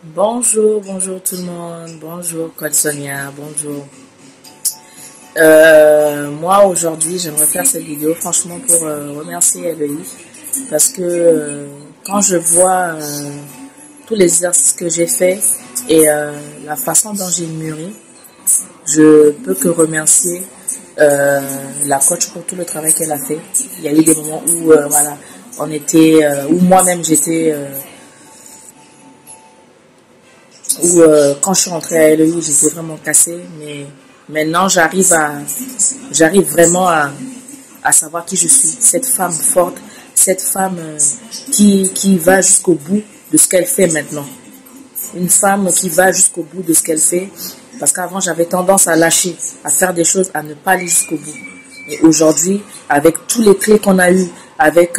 Bonjour, bonjour tout le monde, bonjour Code Sonia, bonjour. Moi aujourd'hui j'aimerais faire cette vidéo franchement pour remercier Eloï parce que quand je vois tous les exercices que j'ai fait et la façon dont j'ai mûri, je peux que remercier la coach pour tout le travail qu'elle a fait. Il y a eu des moments où voilà, on était, où moi-même j'étais où quand je suis rentrée à LEI, j'étais vraiment cassée, mais maintenant j'arrive vraiment à savoir qui je suis, cette femme forte, cette femme qui va jusqu'au bout de ce qu'elle fait maintenant. Une femme qui va jusqu'au bout de ce qu'elle fait, parce qu'avant j'avais tendance à lâcher, à faire des choses, à ne pas aller jusqu'au bout. Et aujourd'hui, avec tous les clés qu'on a eues, avec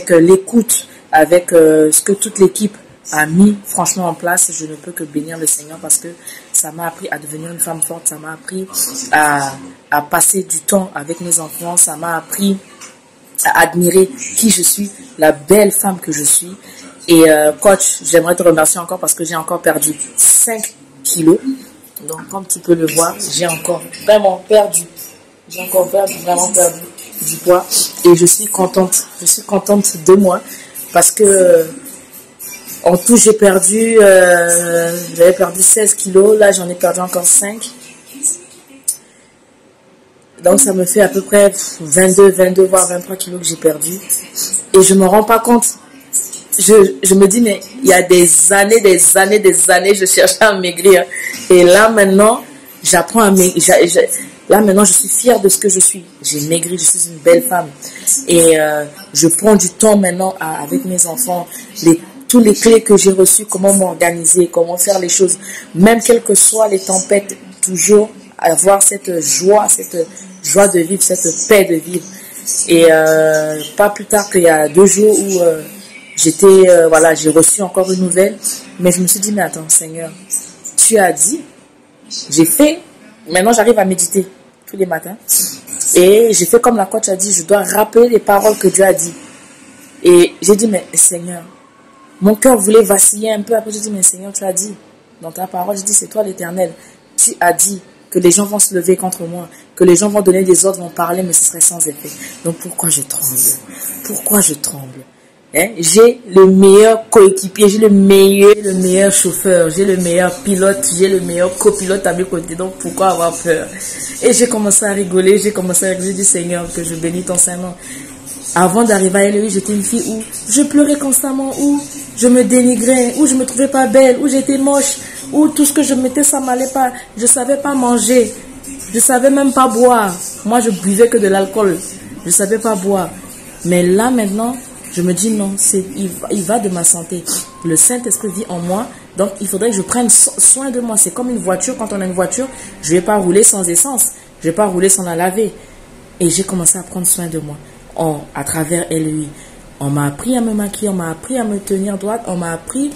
l'écoute, avec ce que toute l'équipe a mis franchement en place, je ne peux que bénir le Seigneur parce que ça m'a appris à devenir une femme forte, ça m'a appris à passer du temps avec mes enfants, ça m'a appris à admirer qui je suis, la belle femme que je suis. Et coach, j'aimerais te remercier encore parce que j'ai encore perdu 5 kilos. Donc comme tu peux le voir, j'ai encore vraiment perdu du poids et je suis contente de moi parce que en tout, j'avais perdu 16 kilos. Là, j'en ai perdu encore 5. Donc, ça me fait à peu près 22, voire 23 kilos que j'ai perdu. Et je ne me rends pas compte. Je me dis, mais il y a des années, je cherchais à maigrir. Et là, maintenant, j'apprends à maigrir. Là, maintenant, je suis fière de ce que je suis. J'ai maigri, je suis une belle femme. Et je prends du temps maintenant avec mes enfants. Tous les clés que j'ai reçues, comment m'organiser, comment faire les choses, même quelles que soient les tempêtes, toujours avoir cette joie de vivre, cette paix de vivre. Et pas plus tard qu'il y a 2 jours où voilà, j'ai reçu encore une nouvelle, mais je me suis dit, mais attends, Seigneur, tu as dit, j'ai fait, maintenant j'arrive à méditer tous les matins, et j'ai fait comme la coach a dit, je dois rappeler les paroles que Dieu a dit. Et j'ai dit, mais Seigneur, mon cœur voulait vaciller un peu. Après, je dis, mais Seigneur, tu as dit dans ta parole, je dis, c'est toi l'Éternel. Tu as dit que les gens vont se lever contre moi, que les gens vont donner des ordres, vont parler, mais ce serait sans effet. Donc, pourquoi je tremble? Pourquoi je tremble? Hein? J'ai le meilleur coéquipier, j'ai le meilleur chauffeur, j'ai le meilleur pilote, j'ai le meilleur copilote à mes côtés. Donc, pourquoi avoir peur? Et j'ai commencé à rigoler, j'ai dit, Seigneur, que je bénis ton Saint-Nom. Avant d'arriver à LEI, j'étais une fille où je pleurais constamment, où je me dénigrais, où je me trouvais pas belle, où j'étais moche, où tout ce que je mettais, ça m'allait pas. Je savais pas manger, je savais même pas boire. Moi, je buvais que de l'alcool, je savais pas boire. Mais là, maintenant, je me dis non, il va de ma santé. Le Saint-Esprit vit en moi, donc il faudrait que je prenne soin de moi. C'est comme une voiture, quand on a une voiture, je vais pas rouler sans essence, je vais pas rouler sans la laver. Et j'ai commencé à prendre soin de moi. À travers LEI, on m'a appris à me maquiller, on m'a appris à me tenir droite, on m'a appris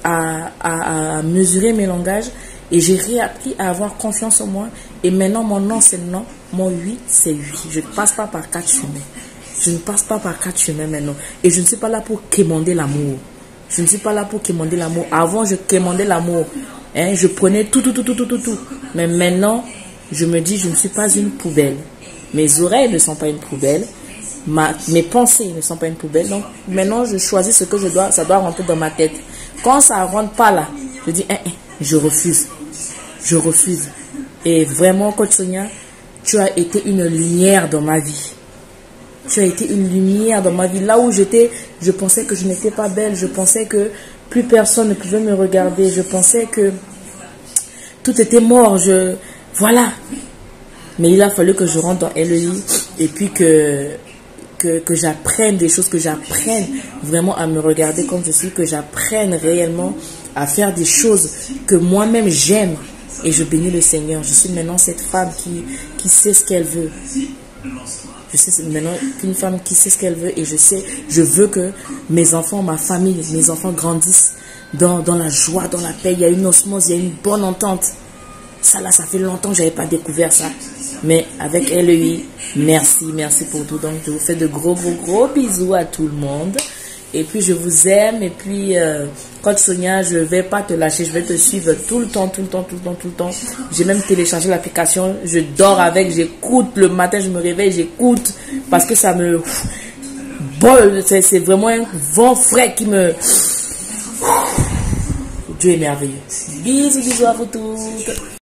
à mesurer mes langages et j'ai réappris à avoir confiance en moi. Et maintenant, mon non, c'est non, mon oui, c'est oui. Je ne passe pas par 4 chemins. Je ne passe pas par 4 chemins maintenant. Et je ne suis pas là pour quémander l'amour. Je ne suis pas là pour quémander l'amour. Avant, je quémandais l'amour. Hein, je prenais tout. Mais maintenant, je me dis, je ne suis pas une poubelle. Mes oreilles ne sont pas une poubelle. Mes pensées ne sont pas une poubelle. Donc maintenant je choisis ce que je dois, ça doit rentrer dans ma tête. Quand ça ne rentre pas là, je dis je refuse. Et vraiment, coach Sonia, tu as été une lumière dans ma vie. Tu as été une lumière dans ma vie. Là où j'étais, je pensais que je n'étais pas belle, je pensais que plus personne ne pouvait me regarder, je pensais que tout était mort, voilà. Mais il a fallu que je rentre dans LEI et puis que j'apprenne des choses, que j'apprenne vraiment à me regarder comme je suis, que j'apprenne réellement à faire des choses que moi-même j'aime. Et je bénis le Seigneur. Je suis maintenant cette femme qui sait ce qu'elle veut. Je sais maintenant qu'une femme qui sait ce qu'elle veut et je veux que mes enfants, ma famille, mes enfants grandissent dans la joie, dans la paix. Il y a une osmose, il y a une bonne entente. Ça là, ça fait longtemps que je n'avais pas découvert ça. Mais avec LEI, merci pour tout. Donc, je vous fais de gros bisous à tout le monde. Et puis, je vous aime. Et puis, Coach Sonia, je vais pas te lâcher, je vais te suivre tout le temps, tout le temps, tout le temps, tout le temps. J'ai même téléchargé l'application, je dors avec, j'écoute, le matin je me réveille, j'écoute, parce que ça me... Bon, c'est vraiment un vent frais qui me... Dieu est merveilleux. Bisous, bisous à vous toutes.